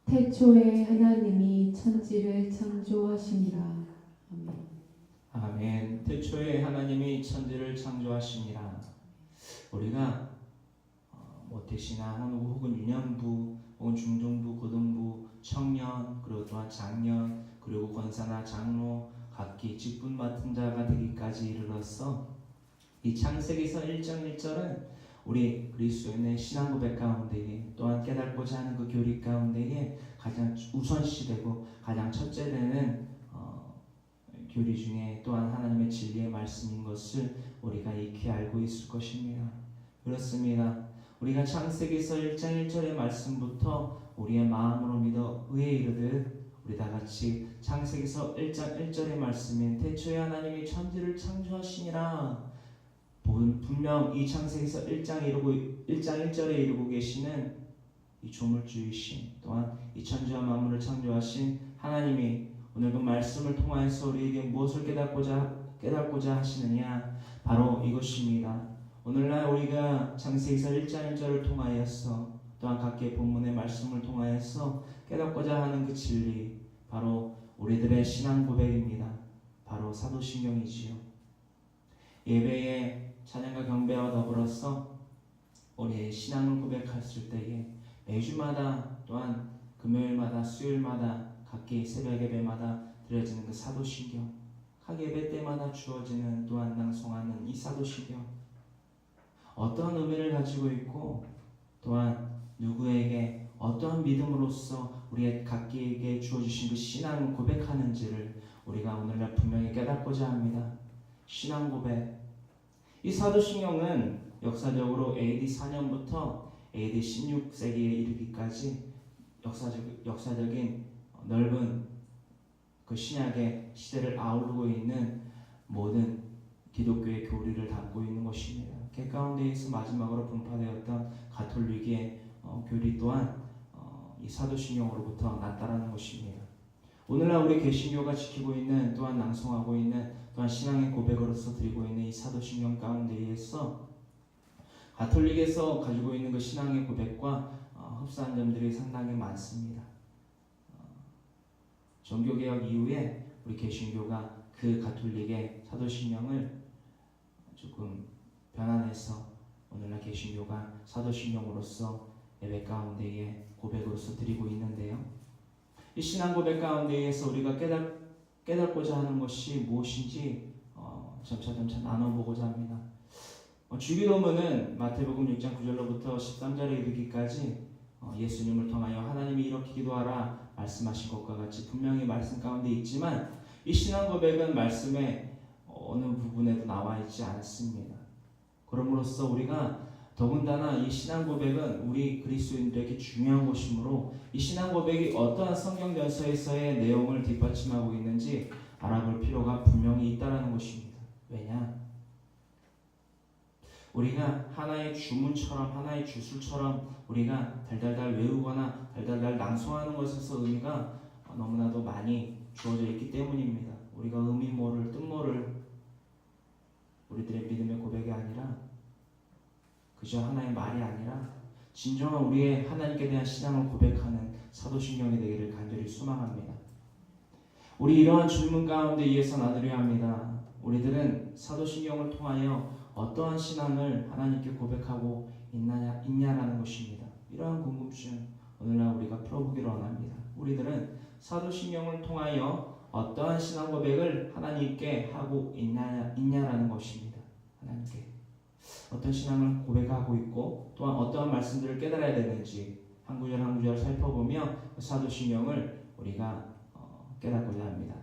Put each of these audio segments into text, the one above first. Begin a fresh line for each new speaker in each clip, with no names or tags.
태초에 하나님이 천지를 창조하시니라. 아멘.
아멘. 태초에 하나님이 천지를 창조하시니라. 우리가 모태신앙 혹은 유년부 혹은 중등부, 고등부, 청년, 그리고 또한 장년, 그리고 권사나 장로, 각기 직분 맡은 자가 되기까지 이르렀어. 이 창세기서 1장 1절은 우리 그리스도인의 신앙 고백 가운데에 또한 깨닫고자 하는 그 교리 가운데에 가장 우선시되고 가장 첫째 되는 교리 중에 또한 하나님의 진리의 말씀인 것을 우리가 익히 알고 있을 것입니다. 그렇습니다. 우리가 창세기서 1장 1절의 말씀부터 우리의 마음으로 믿어 의에 이르듯 우리 다같이 창세기서 1장 1절의 말씀인 태초에 하나님이 천지를 창조하시니라. 분명 이 창세기서 1장 1절에 이루고 계시는 이 조물주이신 또한 이 천지와 만물을 창조하신 하나님이 오늘 그 말씀을 통하여서 우리에게 무엇을 깨닫고자 하시느냐, 바로 이것입니다. 오늘날 우리가 창세기서 1장 1절을 통하여서 또한 각계 본문의 말씀을 통하여서 깨닫고자 하는 그 진리, 바로 우리들의 신앙 고백입니다. 바로 사도신경이지요. 예배에 찬양과 경배와 더불어서 우리의 신앙을 고백했을 때에 매주마다 또한 금요일마다 수요일마다 각기 새벽 예배마다 드려지는 그 사도신경, 각 예배 때마다 주어지는 또한 낭송하는 이 사도신경, 어떠한 의미를 가지고 있고 또한 누구에게 어떠한 믿음으로써 우리의 각기에게 주어주신 그 신앙을 고백하는지를 우리가 오늘날 분명히 깨닫고자 합니다. 신앙 고백. 이 사도신경은 역사적으로 AD 4년부터 AD 16세기에 이르기까지 역사적인 넓은 그 신약의 시대를 아우르고 있는 모든 기독교의 교리를 담고 있는 것입니다. 그 가운데에서 마지막으로 분파되었던 가톨릭의 교리 또한 이 사도신경으로부터 났다라는 것입니다. 오늘날 우리 개신교가 지키고 있는 또한 낭송하고 있는 또한 신앙의 고백으로서 드리고 있는 이 사도신경 가운데에서 가톨릭에서 가지고 있는 그 신앙의 고백과 흡사한 점들이 상당히 많습니다. 종교개혁 이후에 우리 개신교가 그 가톨릭의 사도신경을 조금 변환해서 오늘날 개신교가 사도신경으로서 예배 가운데에 고백으로서 드리고 있는데요. 이 신앙 고백 가운데에서 우리가 깨닫고자 하는 것이 무엇인지 점차 나눠보고자 합니다. 주기도문은 마태복음 6장 9절로부터 13절에 이르기까지 예수님을 통하여 하나님이 이렇게 기도하라 말씀하신 것과 같이 분명히 말씀 가운데 있지만 이 신앙 고백은 말씀의 어느 부분에도 나와 있지 않습니다. 그럼으로써 우리가 더군다나 이 신앙 고백은 우리 그리스도인들에게 중요한 것이므로 이 신앙 고백이 어떠한 성경전서에서의 내용을 뒷받침하고 있는지 알아볼 필요가 분명히 있다는 것입니다. 왜냐? 우리가 하나의 주문처럼 하나의 주술처럼 우리가 달달달 외우거나 달달달 낭송하는 것에서 의미가 너무나도 많이 주어져 있기 때문입니다. 우리가 의미 모를 뜻 모를 우리들의 믿음의 고백이 아니라 그저 하나의 말이 아니라 진정한 우리의 하나님께 대한 신앙을 고백하는 사도신경이 되기를 간절히 소망합니다. 우리 이러한 질문 가운데 의해서 나누려 합니다. 우리들은 사도신경을 통하여 어떠한 신앙을 하나님께 고백하고 있냐라는 것입니다. 이러한 궁금증 오늘날 우리가 풀어보기를 원합니다. 우리들은 사도신경을 통하여 어떠한 신앙 고백을 하나님께 하고 있냐라는 것입니다. 하나님께 어떤 신앙을 고백하고 있고 또한 어떠한 말씀들을 깨달아야 되는지 한 구절 한 구절 살펴보며 사도신경을 우리가 깨닫고자 합니다.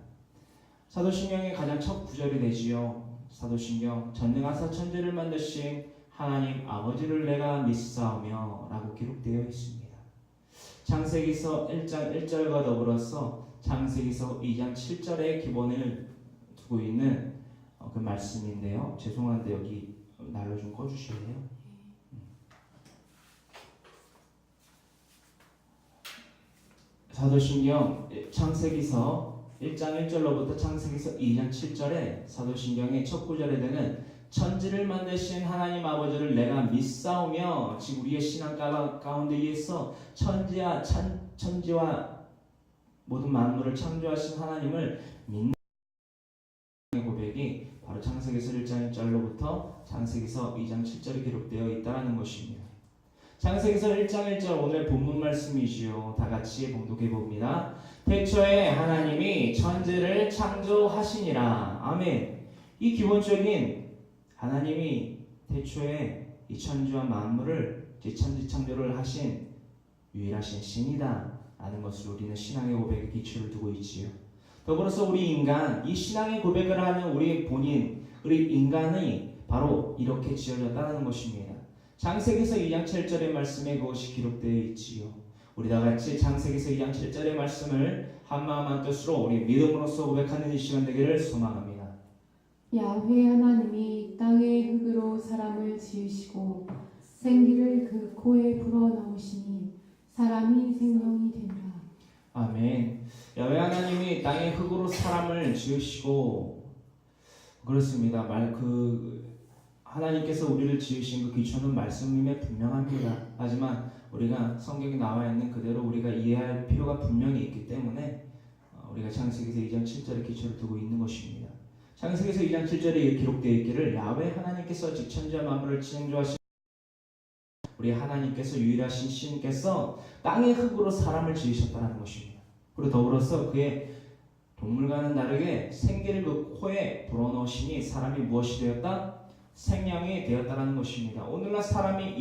사도신경의 가장 첫 구절이 되지요. 사도신경 전능하사 천지를 만드신 하나님 아버지를 내가 믿사오며 라고 기록되어 있습니다. 창세기서 1장 1절과 더불어서 창세기서 2장 7절의 기본을 두고 있는 그 말씀인데요. 죄송한데 여기 난로 좀 꺼주실래요? 사도신경 창세기서 1장 1절로부터 창세기서 2장 7절에 사도신경의 첫 구절에 되는 천지를 만드신 하나님 아버지를 내가 믿사오며 지금 우리의 신앙 가운데에서 천지와 모든 만물을 창조하신 하나님을 믿는 고백이 바로 창세기서 1장 1절로부터 창세기서 2장 7절에 기록되어 있다는 것입니다. 창세기서 1장 1절 오늘 본문 말씀이지요. 다 같이 봉독해 봅니다. 태초에 하나님이 천지를 창조하시니라. 아멘. 이 기본적인 하나님이 태초에 이 천지와 만물을 천지 창조를 하신 유일하신 신이다 라는 것을 우리는 신앙의 고백에 기초를 두고 있지요. 더불어서 우리 인간, 이 신앙의 고백을 하는 우리 본인, 우리 인간이 바로 이렇게 지어졌다는 것입니다. 창세기서 2장 7절의 말씀에 그것이 기록되어 있지요. 우리 다 같이 창세기서 2장 7절의 말씀을 한마음 한뜻으로 우리 믿음으로써 고백하는 이 시간 되기를 소망합니다.
야훼 하나님이 땅의 흙으로 사람을 지으시고 생기를 그 코에 불어넣으시니 사람이 생명이 된다.
아멘. 야훼 하나님이 땅의 흙으로 사람을 지으시고 그렇습니다. 하나님께서 우리를 지으신 그 기초는 말씀임에 분명합니다. 하지만 우리가 성경에 나와 있는 그대로 우리가 이해할 필요가 분명히 있기 때문에 우리가 창세기서 2장 7절에 기초를 두고 있는 것입니다. 창세기서 2장 7절에 기록되어 있기를 야훼 하나님께서 즉 천지와 만물을 창조하신 우리 하나님께서 유일하신 신께서 땅의 흙으로 사람을 지으셨다는 것입니다. 그리고 더불어서 그의 동물과는 다르게 생기를 그 코에 불어넣으시니 사람이 무엇이 되었다? 생명이 되었다는 것입니다. 오늘날 사람이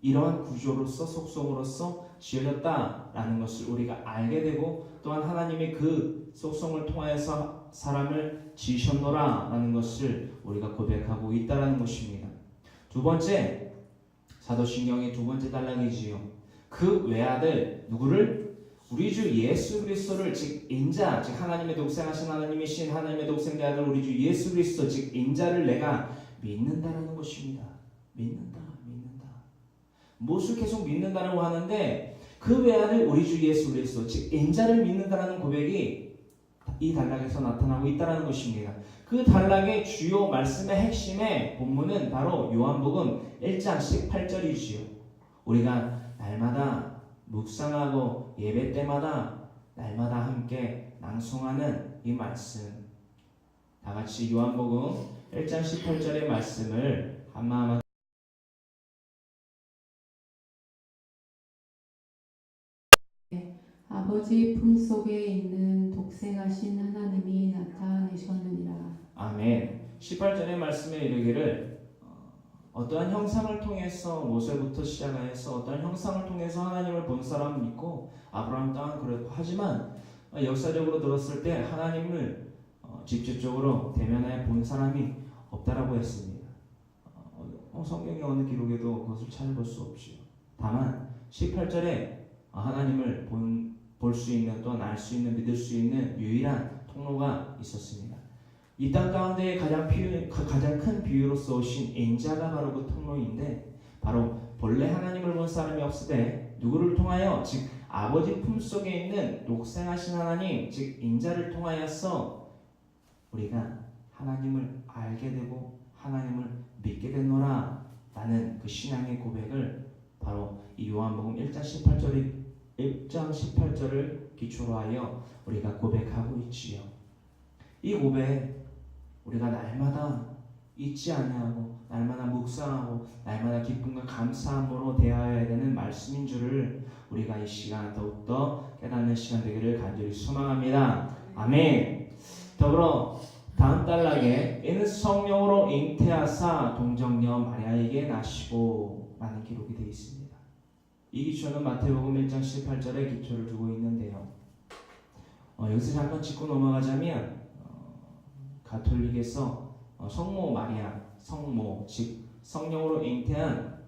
이러한 구조로서 속성으로서 지어졌다라는 것을 우리가 알게 되고 또한 하나님이 그 속성을 통하여서 사람을 지으셨노라라는 것을 우리가 고백하고 있다는 것입니다. 두 번째 사도신경의 두 번째 단락이지요. 그 외아들 누구를? 우리 주 예수 그리스도를 즉 인자 즉 하나님의 독생하신 하나님이신 하나님의 독생자 아들 우리 주 예수 그리스도 즉 인자를 내가 믿는다라는 것입니다. 믿는다. 무엇을 계속 믿는다라고 하는데 그 외아들 우리 주 예수 그리스도 즉 인자를 믿는다라는 고백이 이 단락에서 나타나고 있다는 것입니다. 그 단락의 주요 말씀의 핵심의 본문은 바로 요한복음 1장 18절이지요. 우리가 날마다 묵상하고 예배 때마다 날마다 함께 낭송하는 이 말씀 다 같이 요한복음 1장 18절의 말씀을 한마음
아버지 품속에 있는 독생하신 하나님이 나타내셨느니라.
아멘. 18절의 말씀에 이르기를 어떠한 형상을 통해서 모세부터 시작하여서 어떠한 형상을 통해서 하나님을 본 사람은 있고 아브라함 또한 그렇고 하지만 역사적으로 들었을 때 하나님을 직접적으로 대면하여 본 사람이 없다라고 했습니다. 성경의 어느 기록에도 그것을 찾아볼 수 없지요. 다만 18절에 하나님을 볼 수 있는 또한 알 수 있는 믿을 수 있는 유일한 통로가 있었습니다. 이 땅 가운데 가장 큰 비유로서 오신 인자가 바로 그 통로인데 바로 본래 하나님을 본 사람이 없으되 누구를 통하여 즉 아버지 품속에 있는 독생하신 하나님 즉 인자를 통하여서 우리가 하나님을 알게 되고 하나님을 믿게 됐노라 라는 그 신앙의 고백을 바로 이 요한복음 1장 18절을 기초로 하여 우리가 고백하고 있지요. 이 고백 우리가 날마다 잊지 아니하고 날마다 묵상하고 날마다 기쁨과 감사함으로 대하여야 되는 말씀인 줄을 우리가 이 시간 더욱더 깨닫는 시간 되기를 간절히 소망합니다. 아멘. 더불어 다음 단락에 이는 성령으로 잉태하사 동정녀 마리아에게 나시고 라는 기록이 되어 있습니다. 이 기초는 마태복음 1장 18절에 기초를 두고 있는데요. 여기서 잠깐 짚고 넘어가자면 가톨릭에서 성모 마리아, 성모 즉 성령으로 잉태한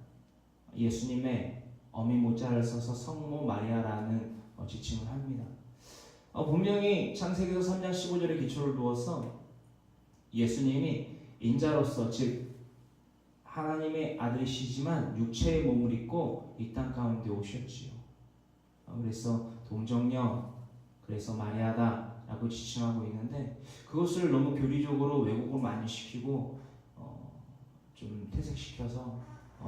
예수님의 어미 모자를 써서 성모 마리아라는 지칭을 합니다. 분명히 창세기서 3장 15절에 기초를 두어서 예수님이 인자로서 즉 하나님의 아들이시지만 육체의 몸을 입고 이 땅 가운데 오셨지요. 그래서 동정녀 그래서 마리아다 라고 지칭하고 있는데 그것을 너무 교리적으로 왜곡을 많이 시키고 좀 퇴색시켜서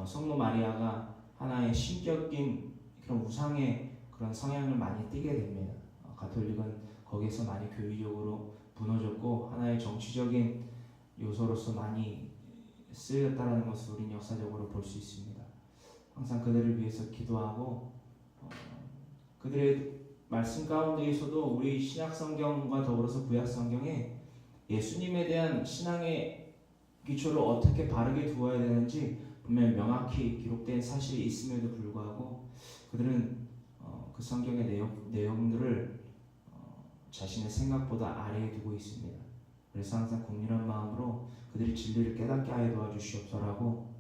성모 마리아가 하나의 신격인 그런 우상의 그런 성향을 많이 띠게 됩니다. 가톨릭은 거기에서 많이 교리적으로 무너졌고 하나의 정치적인 요소로서 많이 쓰였다는 것을 우리는 역사적으로 볼 수 있습니다. 항상 그들을 위해서 기도하고 그들의 말씀 가운데에서도 우리 신약 성경과 더불어서 구약 성경에 예수님에 대한 신앙의 기초를 어떻게 바르게 두어야 되는지 분명히 명확히 기록된 사실이 있음에도 불구하고 그들은 그 성경의 내용들을 자신의 생각보다 아래에 두고 있습니다. 그래서 항상 국률한 마음으로 그들이 진리를 깨닫게 하여 도와주시옵소서라고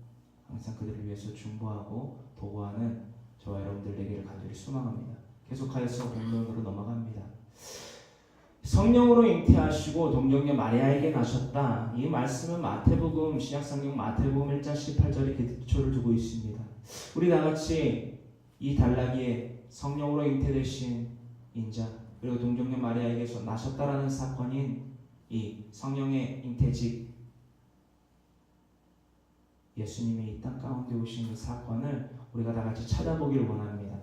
항상 그들을 위해서 중보하고 도구하는 저와 여러분들 되기를 간절히 소망합니다. 계속하여서 본론으로 넘어갑니다. 성령으로 잉태하시고 동정녀 마리아에게 나셨다. 이 말씀은 마태복음 신약성경 마태복음 1장 18절에 기초를 두고 있습니다. 우리 다같이 이 단락에 성령으로 잉태되신 인자 그리고 동정녀 마리아에게서 나셨다라는 사건인 이 성령의 잉태직 예수님이 이 땅 가운데 오신 그 사건을 우리가 다같이 찾아보기를 원합니다.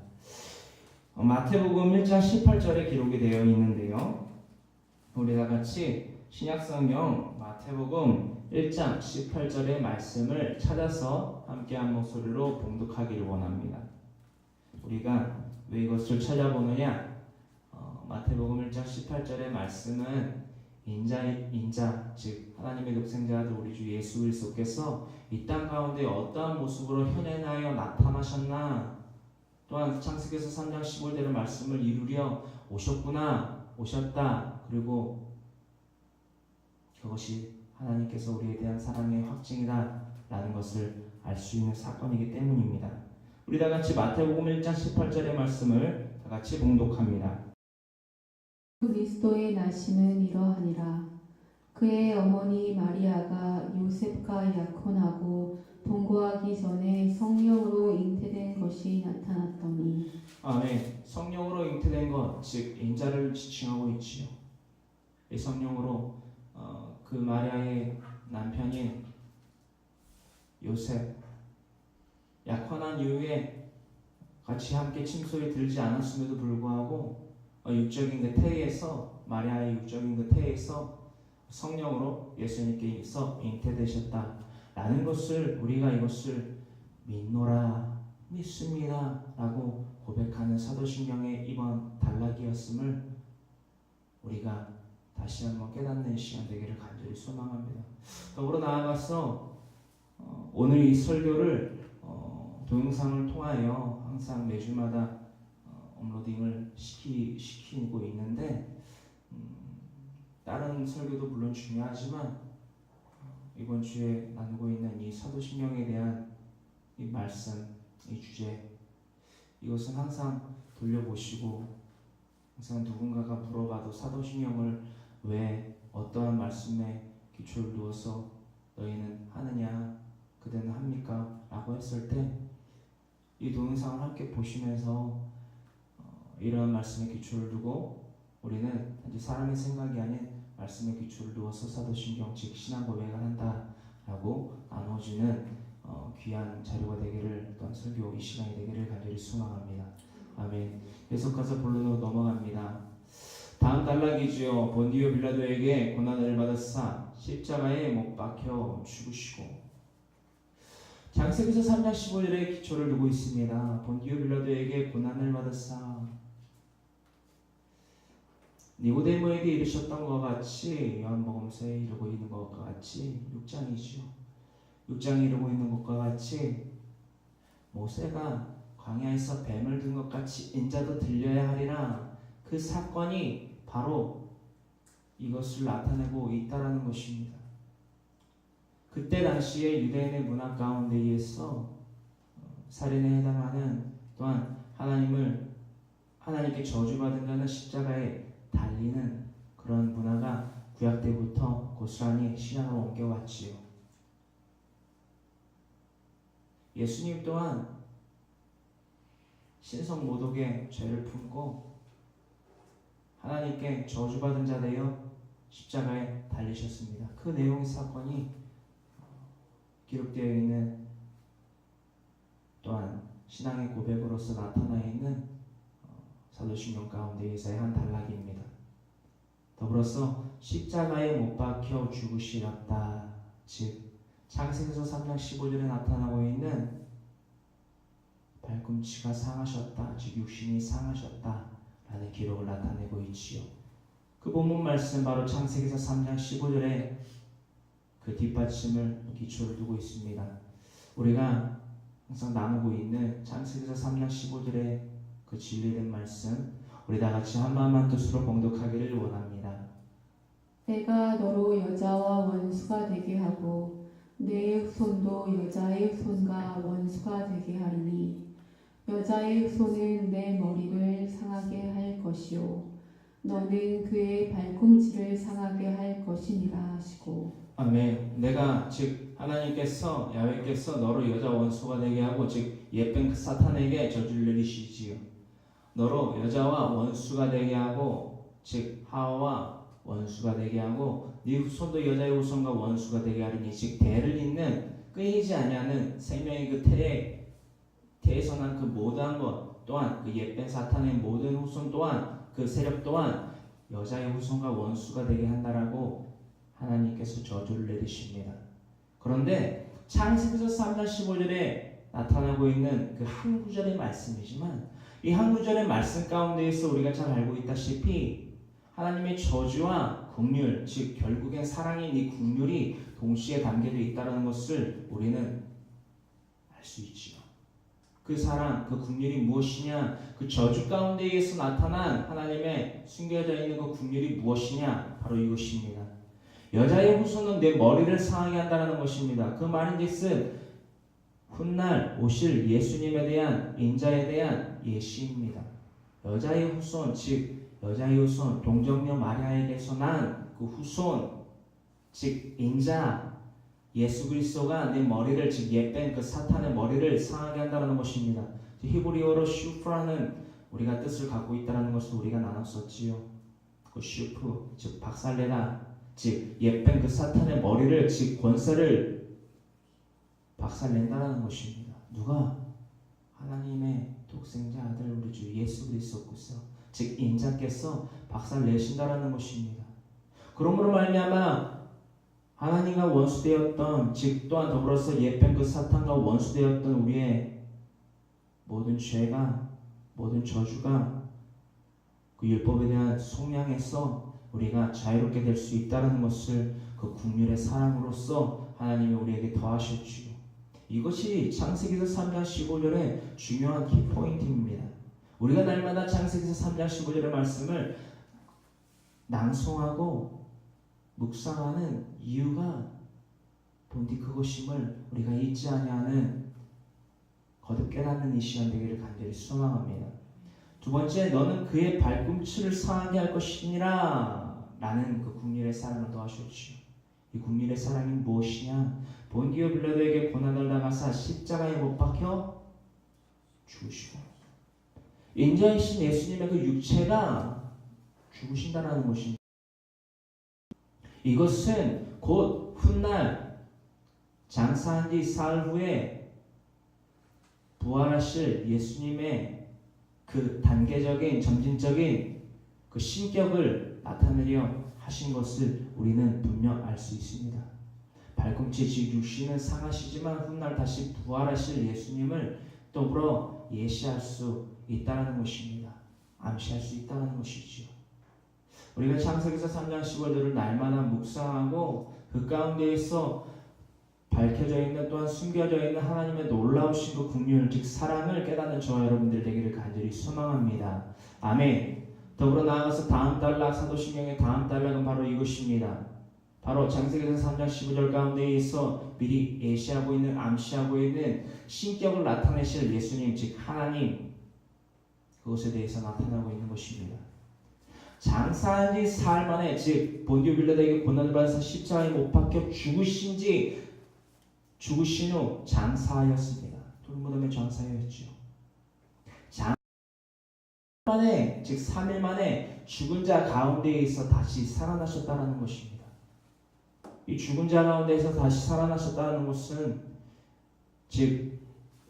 마태복음 1장 18절에 기록이 되어 있는데요. 우리 다같이 신약성경 마태복음 1장 18절의 말씀을 찾아서 함께 한 목소리로 봉독하기를 원합니다. 우리가 왜 이것을 찾아보느냐? 마태복음 1장 18절의 말씀은 인자 즉 하나님의 독생자 아들 우리 주 예수 그리스도께서 이 땅 가운데 어떠한 모습으로 현현하여 나타나셨나 또한 창세기에서 3장 15절의 말씀을 이루려 오셨다 그리고 그것이 하나님께서 우리에 대한 사랑의 확증이다 라는 것을 알 수 있는 사건이기 때문입니다. 우리 다같이 마태복음 1장 18절의 말씀을 다같이 봉독합니다.
그리스도의 나심은 이러하니라. 그의 어머니 마리아가 요셉과 약혼하고 동거하기 전에 성령으로 잉태된 것이 나타났더니
아멘. 성령으로 잉태된 것, 즉 인자를 지칭하고 있지요. 이 성령으로 그 마리아의 남편인 요셉 약혼한 이후에 같이 함께 침소에 들지 않았음에도 불구하고 육적인 그 태에서 마리아의 육적인 그 태에서 성령으로 예수님께서 잉태되셨다라는 것을 우리가 이것을 믿습니다라고 고백하는 사도신경의 이번 단락이었음을 우리가 다시 한번 깨닫는 시간 되기를 간절히 소망합니다. 더불어 나아가서 오늘 이 설교를 동영상을 통하여 항상 매주마다 업로딩을 시키고 있는데 다른 설교도 물론 중요하지만 이번 주에 나누고 있는 이 사도신경에 대한 이 말씀, 이 주제 이것은 항상 돌려보시고 항상 누군가가 물어봐도 사도신경을 왜 어떠한 말씀에 기초를 두어서 너희는 하느냐 그대는 합니까? 라고 했을 때 이 동영상을 함께 보시면서 이러한 말씀에 기초를 두고 우리는 단지 사람의 생각이 아닌 말씀에 기초를 두어서 사도신경 즉 신앙 고백을 한다라고 나눠지는 귀한 자료가 되기를 또한 설교 이 시간이 되기를 간절히 소망합니다. 아멘. 계속해서 본론으로 넘어갑니다. 다음 단락이지요. 본디오 빌라도에게 고난을 받으사 십자가에 못 박혀 죽으시고 창세기서 3장 15절에 기초를 두고 있습니다. 본디오 빌라도에게 고난을 받으사 니고데모에게 이르셨던 것 같이 요한복음서에 이루고 있는 것과 같이 6장이죠. 6장에 이루고 있는 것과 같이 모세가 광야에서 뱀을 든 것 같이 인자도 들려야 하리라. 그 사건이 바로 이것을 나타내고 있다라는 것입니다. 그때 당시에 유대인의 문화 가운데 의해서 살인에 해당하는 또한 하나님께 저주받은 자는 십자가에 달리는 그런 문화가 구약 때부터 고스란히 신앙으로 옮겨왔지요. 예수님 또한 신성 모독의 죄를 품고 하나님께 저주받은 자 되어 십자가에 달리셨습니다. 그 내용의 사건이 기록되어 있는 또한 신앙의 고백으로서 나타나 있는 사도신경 가운데에서의 한 단락입니다. 더불어서 십자가에 못 박혀 죽으시렸다. 즉 창세기서 3장 15절에 나타나고 있는 발꿈치가 상하셨다. 즉 육신이 상하셨다. 라는 기록을 나타내고 있지요. 그 본문 말씀 바로 창세기서 3장 15절에 그 뒷받침을 기초를 두고 있습니다. 우리가 항상 나누고 있는 창세기서 3장 15절의 그 진리된 말씀 우리 다 같이 한 마음 한 뜻으로 봉독하기를 원합니다.
내가 너로 여자와 원수가 되게 하고 내 후손도 여자의 후손과 원수가 되게 하리니 여자의 후손은 내 머리를 상하게 할 것이요 너는 그의 발꿈치를 상하게 할 것이니라 하시고.
아멘. 내가 즉 하나님께서 야훼께서 너로 여자 원수가 되게 하고 즉 옛뱀 그 사탄에게 저주를 내리시지요. 너로 여자와 원수가 되게 하고 즉 하와와 원수가 되게 하고 네 후손도 여자의 후손과 원수가 되게 하리니 즉 대를 잇는 끊이지 아니하는 생명의 그 태에서 난 그 모든 것 또한 그 옛뱀 사탄의 모든 후손 또한 그 세력 또한 여자의 후손과 원수가 되게 한다라고 하나님께서 저주를 내리십니다. 그런데 창세기서 3장 15절에 나타나고 있는 그 한 구절의 말씀이지만 이 한 구절의 말씀 가운데에서 우리가 잘 알고 있다시피 하나님의 저주와 긍휼, 즉 결국엔 사랑인 이 긍휼이 동시에 담겨져 있다는 것을 우리는 알 수 있지요. 그 사랑, 그 긍휼이 무엇이냐? 그 저주 가운데에서 나타난 하나님의 숨겨져 있는 그 긍휼이 무엇이냐? 바로 이것입니다. 여자의 후손은 내 머리를 상하게 한다는 것입니다. 그 말인즉슨 훗날 오실 예수님에 대한 인자에 대한 예시입니다. 여자의 후손, 즉 여자의 후손 동정녀 마리아에게서 난 그 후손, 즉 인자 예수 그리스도가 내 머리를 즉 옛뱀 그 사탄의 머리를 상하게 한다는 것입니다. 히브리어로 슈프라는 우리가 뜻을 갖고 있다는 것을 우리가 나눴었지요. 그 슈프 즉 박살내다 즉 옛뱀 그 사탄의 머리를 즉 권세를 박살낸다는 것입니다. 누가? 하나님의 독생자 아들 우리 주 예수 그리스도께서 즉 인자께서 박살내신다라는 것입니다. 그러므로 말미암아 하나님과 원수되었던 즉 또한 더불어서 옛뱀 그 사탄과 원수되었던 우리의 모든 죄가 모든 저주가 그 율법에 대한 속량에서 우리가 자유롭게 될 수 있다는 것을 그 긍휼의 사랑으로서 하나님이 우리에게 더하셨지요. 이것이 창세기서 3장 15절의 중요한 키포인트입니다. 우리가 날마다 창세기서 3장 15절의 말씀을 낭송하고 묵상하는 이유가 본디 그것임을 우리가 잊지 아니하는 거듭 깨닫는 이 시간 되기를 간절히 소망합니다. 두 번째, 너는 그의 발꿈치를 상하게 할 것이니라 라는 그 긍휼의 사랑을 더하셨지요. 이 긍휼의 사랑이 무엇이냐? 본디오 빌라도에게 고난을 당하사 십자가에 못 박혀 죽으시고 인자이신 예수님의 그 육체가 죽으신다는 것입니다. 이것은 곧 훗날 장사한 지 사흘 후에 부활하실 예수님의 그 단계적인 점진적인 그 신격을 나타내려 하신 것을 우리는 분명 알 수 있습니다. 발꿈치 즉 육신은 상하시지만 훗날 다시 부활하실 예수님을 더불어 예시할 수 있다는 것입니다. 암시할 수 있다는 것이지요. 우리가 창세기서 3장 15절을 날마다 묵상하고 그 가운데에서 밝혀져 있는 또한 숨겨져 있는 하나님의 놀라우신 그 긍휼 즉 사랑을 깨닫는 저와 여러분들 되기를 간절히 소망합니다. 아멘. 더불어 나아가서 다음 단락 사도신경의 다음 단락은 바로 이것입니다. 바로 창세기서 3장 15절 가운데에서 미리 예시하고 있는 암시하고 있는 신격을 나타내실 예수님 즉 하나님 그것에 대해서 나타나고 있는 것입니다. 장사한 지 사흘 만에 즉 본디오 빌라도에게 고난을 받아서 십자가에 못 박혀 죽으신 후 장사하였습니다. 돌무덤에 장사하였죠. 만에 즉 3일 만에 죽은 자 가운데에서 다시 살아나셨다는 것입니다. 이 죽은 자 가운데서 다시 살아나셨다는 것은 즉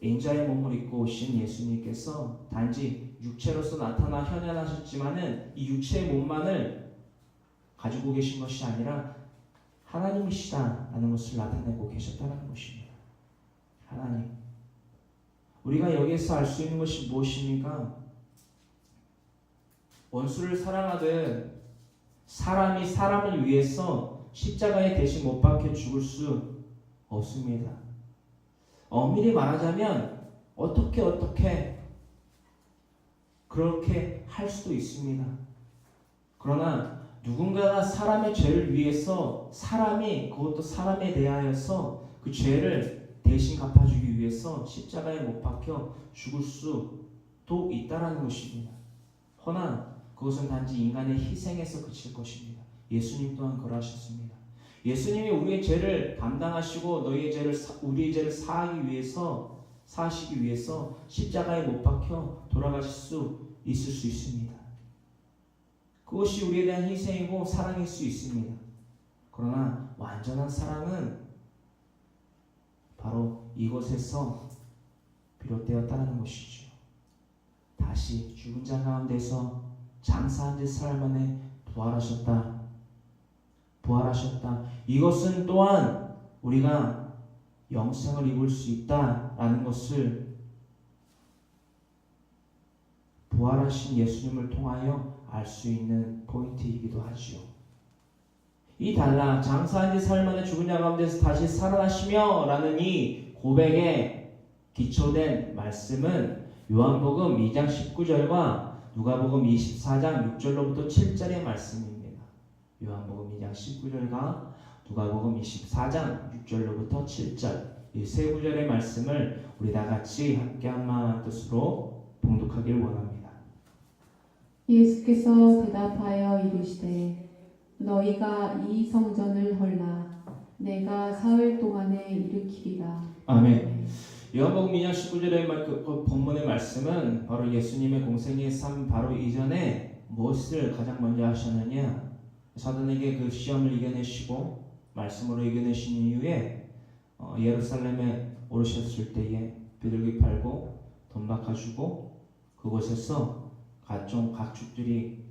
인자의 몸을 입고 오신 예수님께서 단지 육체로서 나타나 현현하셨지만은 이 육체의 몸만을 가지고 계신 것이 아니라 하나님이시다라는 것을 나타내고 계셨다는 것입니다. 하나님. 우리가 여기에서 알 수 있는 것이 무엇입니까? 원수를 사랑하듯 사람이 사람을 위해서 십자가에 대신 못 박혀 죽을 수 없습니다. 엄밀히 말하자면 어떻게 그렇게 할 수도 있습니다. 그러나 누군가가 사람의 죄를 위해서 사람이 그것도 사람에 대하여서 그 죄를 대신 갚아주기 위해서 십자가에 못 박혀 죽을 수도 있다라는 것입니다. 허나 그것은 단지 인간의 희생에서 그칠 것입니다. 예수님 또한 그러하셨습니다. 예수님이 우리의 죄를 감당하시고 우리의 죄를 사하시기 위해서 십자가에 못 박혀 돌아가실 수 있을 수 있습니다. 그것이 우리에 대한 희생이고 사랑일 수 있습니다. 그러나 완전한 사랑은 바로 이곳에서 비롯되었다는 것이죠. 다시 죽은 자 가운데서 장사한 지 사흘 만에 부활하셨다. 이것은 또한 우리가 영생을 입을 수 있다라는 것을 부활하신 예수님을 통하여 알 수 있는 포인트이기도 하지요. 이 단락 장사한 지 사흘 만에 죽은 자 가운데서 다시 살아나시며 라는 이 고백에 기초된 말씀은 요한복음 2장 19절과 누가복음 24장 6절로부터 7절의 말씀입니다. 요한복음 2장 19절과 누가복음 24장 6절로부터 7절 이 세 구절의 말씀을 우리 다 같이 함께 한마음 뜻으로 봉독하길 원합니다.
예수께서 대답하여 이르시되 너희가 이 성전을 헐라 내가 사흘 동안에 일으키리라.
아멘. 요한복음 2장 19절의 본문의 말씀은 바로 예수님의 공생의 삶 바로 이전에 무엇을 가장 먼저 하셨느냐, 사단에게 그 시험을 이겨내시고 말씀으로 이겨내신 이후에 예루살렘에 오르셨을 때에 비둘기 팔고 돈 바꿔주고 그곳에서 각족들이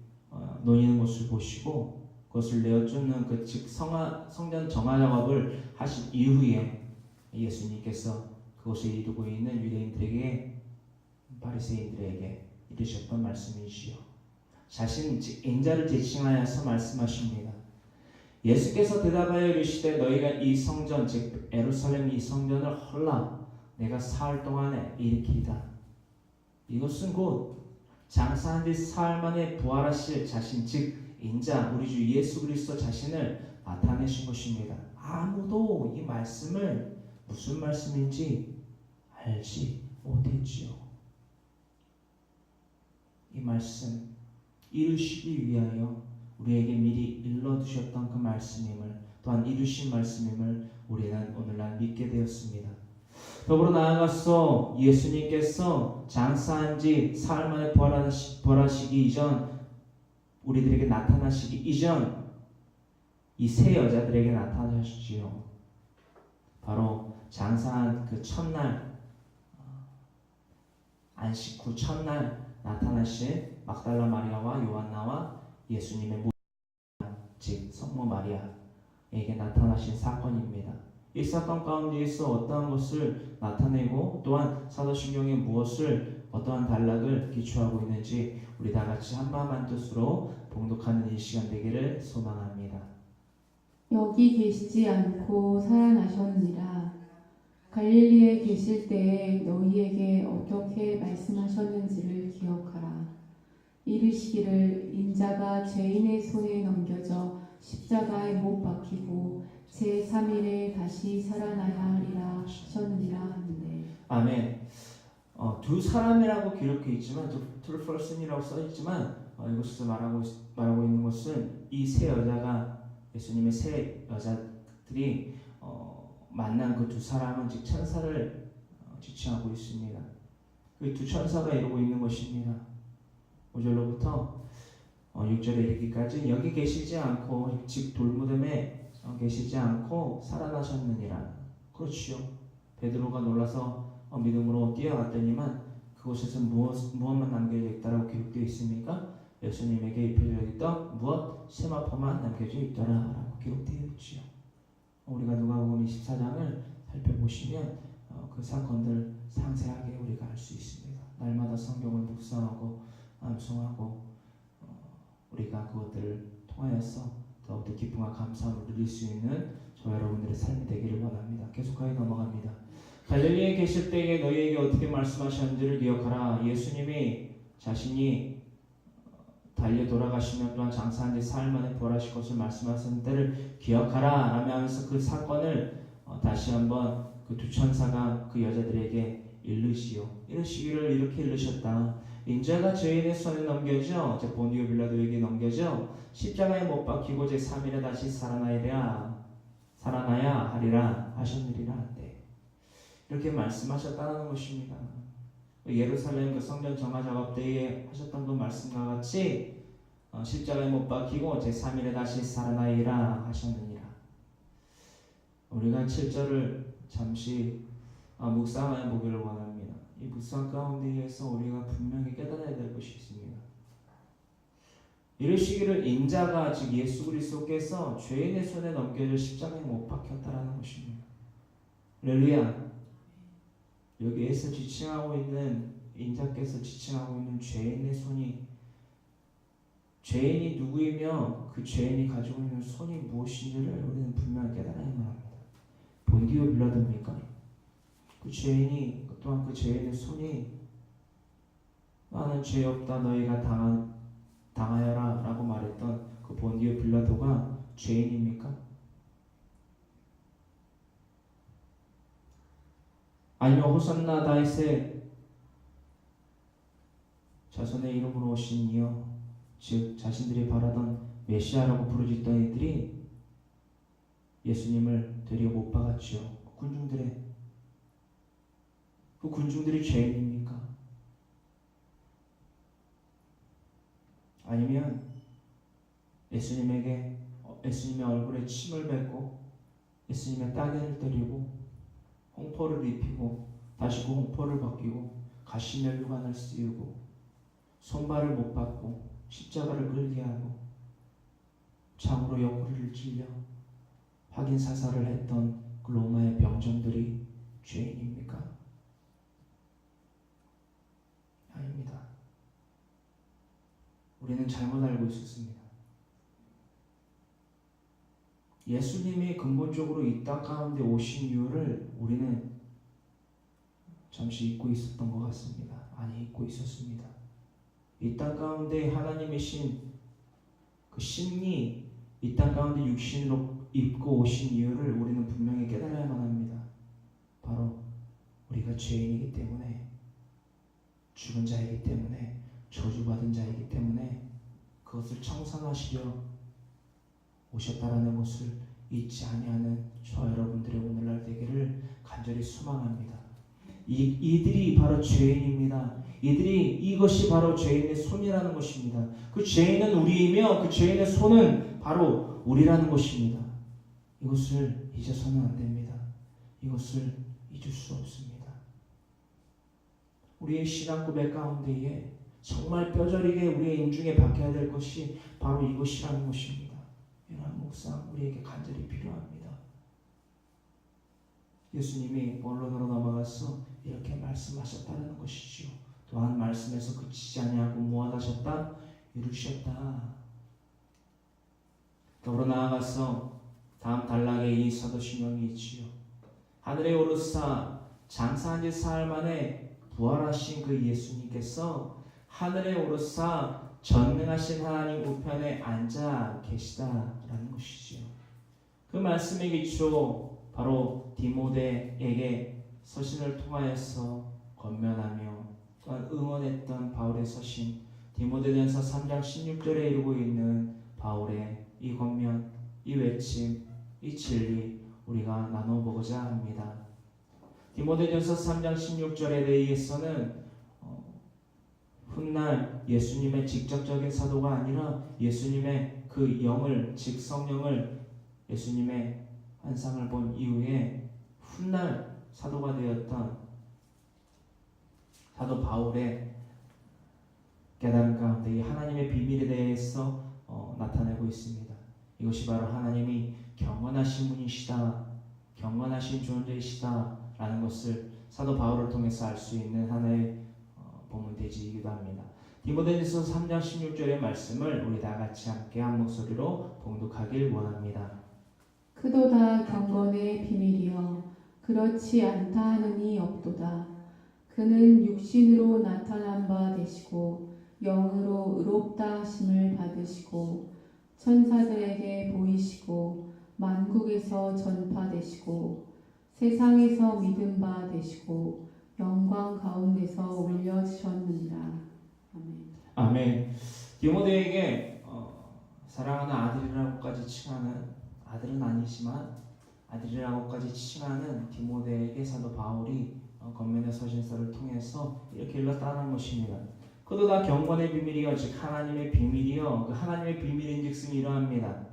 놓이는 것을 보시고 그것을 내어쫓는 즉 성전 정화 작업을 하신 이후에 예수님께서 그것을 이루고 있는 유대인들에게 바리새인들에게 이르셨던 말씀이시요. 자신 즉 인자를 지칭하여서 말씀하십니다. 예수께서 대답하여 이르시되 너희가 이 성전 즉 예루살렘 이 성전을 헐라 내가 사흘 동안에 일으키리다. 이것은 곧 장사한 지 사흘 만에 부활하실 자신 즉 인자 우리 주 예수 그리스도 자신을 나타내신 것입니다. 아무도 이 말씀을 무슨 말씀인지 알지 못했지요. 이 말씀 이루시기 위하여 우리에게 미리 일러두셨던 그 말씀임을 또한 이루신 말씀임을 우리는 오늘날 믿게 되었습니다. 더불어 나아가서 예수님께서 장사한 지 사흘 만에 부활하시기 이전 우리들에게 나타나시기 이전 이 세 여자들에게 나타나셨지요. 바로 장사한 그 첫날 안식 후 첫날 나타나신 막달라 마리아와 요한나와 예수님의 즉 성모 마리아에게 나타나신 사건입니다. 이 사건 가운데에서 어떠한 것을 나타내고 또한 사도신경에 무엇을 어떠한 단락을 기초하고 있는지 우리 다 같이 한마음 한뜻으로 봉독하는 이 시간 되기를 소망합니다.
여기 계시지 않고 살아나셨느니라. 갈릴리에 계실 때에 너희에게 어떻게 말씀하셨는지를 기억하라. 이르시기를 인자가 죄인의 손에 넘겨져 십자가에 못 박히고 제3일에 다시 살아나야 하리라 하셨느니라 하는데.
아멘. 두 사람이라고 기록해 있지만 two person이라고 써 있지만 이것에서 말하고 있는 것은 이 세 여자가 예수님의 세 여자들이 만난 그 두 사람은 즉 천사를 지칭하고 있습니다. 그 두 천사가 이루고 있는 것입니다. 5절로부터 6절에 이르기까지 여기 계시지 않고 즉 돌무덤에 계시지 않고 살아나셨느니라. 그렇지요. 베드로가 놀라서 믿음으로 뛰어갔더니만 그곳에서 무엇만 남겨져 있다라고 기록되어 있습니까? 예수님에게 입혀져 있던 무엇? 세마포만 남겨져 있더라라고 기록되어 있지요. 우리가 누가복음 24장을 살펴보시면 그 사건들 상세하게 우리가 알 수 있습니다. 날마다 성경을 묵상하고 암송하고 우리가 그것들을 통하여서 더욱더 기쁨과 감사함을 누릴 수 있는 저와 여러분들의 삶이 되기를 원합니다. 계속하여 넘어갑니다. 갈릴리에 계실 때에 너희에게 어떻게 말씀하셨는지를 기억하라. 예수님이 자신이 달려 돌아가시면 또한 장사한 지 사흘 만에 부활하실 것을 말씀하신 때를 기억하라 라며 하면서 그 사건을 다시 한번 그 두 천사가 그 여자들에게 이르시기를 이렇게 이르셨다. 인자가 죄인의 손에 넘겨져 본디오 빌라도에게 넘겨져 십자가에 못 박히고 제3일에 다시 살아나야 하리라 하셨느니라. 네. 이렇게 말씀하셨다는 것입니다. 예루살렘 그 성전 정화 작업 때에 하셨던 그 말씀과 같이 십자가에 못 박히고 제3일에 다시 살아나리라 하셨느니라. 우리가 7절을 잠시 묵상하여 보기를 원합니다. 이 묵상 가운데에서 우리가 분명히 깨달아야 될 것이 있습니다. 이르시기를 인자가 즉 예수 그리스도께서 죄인의 손에 넘겨져 십자가에 못 박혔다라는 것입니다. 할렐루야. 여기에서 지칭하고 있는 인자께서 지칭하고 있는 죄인의 손이 죄인이 누구이며 그 죄인이 가지고 있는 손이 무엇인지를 우리는 분명히 깨달아야만 합니다. 본디오 빌라도입니까? 그 죄인이 또한 그 죄인의 손이 나는 죄 없다 너희가 당하여라 라고 말했던 그 본디오 빌라도가 죄인입니까? 아니면 호산나 다윗의 자손의 이름으로 오신 이여 즉 자신들이 바라던 메시아라고 부르짖던 이들이 예수님을 되려 못 박았지요. 그 군중들이 죄인입니까? 아니면 예수님의 얼굴에 침을 뱉고 예수님의 따개를 때리고 홍포를 입히고 다시 그 홍포를 벗기고 가시면류관을 씌우고 손발을 못 받고 십자가를 끌게 하고 창으로 옆구리를 찔려 확인 사살을 했던 그 로마의 병정들이 죄인입니까? 아닙니다. 우리는 잘못 알고 있었습니다. 예수님이 근본적으로 이 땅 가운데 오신 이유를 우리는 잠시 잊고 있었던 것 같습니다. 아니, 잊고 있었습니다. 이 땅 가운데 하나님이신 그 신이 이 땅 가운데 육신으로 입고 오신 이유를 우리는 분명히 깨달아야만 합니다. 바로 우리가 죄인이기 때문에, 죽은 자이기 때문에, 저주받은 자이기 때문에 그것을 청산하시려 오셨다라는 것을 잊지 아니하는 저와 여러분들의 오늘날 되기를 간절히 소망합니다. 이들이 바로 죄인입니다. 이것이 바로 죄인의 손이라는 것입니다. 그 죄인은 우리이며 그 죄인의 손은 바로 우리라는 것입니다. 이것을 잊어서는 안 됩니다. 이것을 잊을 수 없습니다. 우리의 신앙 고백 가운데에 정말 뼈저리게 우리의 인중에 박혀야 될 것이 바로 이것이라는 것입니다. 이러한 묵상 우리에게 간절히 필요합니다. 예수님이 본론으로 넘어가서 이렇게 말씀하셨다는 것이지요. 또한 말씀에서 그치지 아니하고 무엇하셨다? 이루셨다. 더불어 나아가서 다음 단락에 이 사도신경이 있지요. 하늘에 오르사 장사한 지 사흘 만에 부활하신 그 예수님께서 하늘에 오르사 전능하신 하나님 우편에 앉아 계시다라는 것이지요. 그 말씀의 기초 바로 디모데에게 서신을 통하여서 권면하며 또한 응원했던 바울의 서신 디모데전서 3장 16절에 이루고 있는 바울의 이 권면, 이 외침, 이 진리 우리가 나눠보고자 합니다. 디모데전서 3장 16절에 대해서는 훗날 예수님의 직접적인 사도가 아니라 예수님의 그 영을 즉 성령을 예수님의 환상을 본 이후에 훗날 사도가 되었던 사도 바울의 깨달음 가운데 이 하나님의 비밀에 대해서 나타내고 있습니다. 이것이 바로 하나님이 경건하신 분이시다, 경건하신 존재이시다 라는 것을 사도 바울을 통해서 알 수 있는 하나의 본문 대지이기도 합니다. 디모데전서 3장 16절의 말씀을 우리 다 같이 함께 한 목소리로 봉독하길 원합니다.
크도다 경건의 비밀이여 그렇지 않다 하느니 없도다. 그는 육신으로 나타난 바 되시고 영으로 의롭다 하심을 받으시고 천사들에게 보이시고 만국에서 전파되시고 세상에서 믿음 바 되시고 영광 가운데서 올려지셨느니라. 아멘.
아멘. 디모데에게 사랑하는 아들이라고까지 칭하는, 아들은 아니지만 아들이라고까지 칭하는 디모데에게 사도 바울이 권면의 서신서를 통해서 이렇게 일렀다는 것입니다. 그도 다 경건의 비밀이여 즉 하나님의 비밀이여 그 하나님의 비밀인즉슨 이러합니다.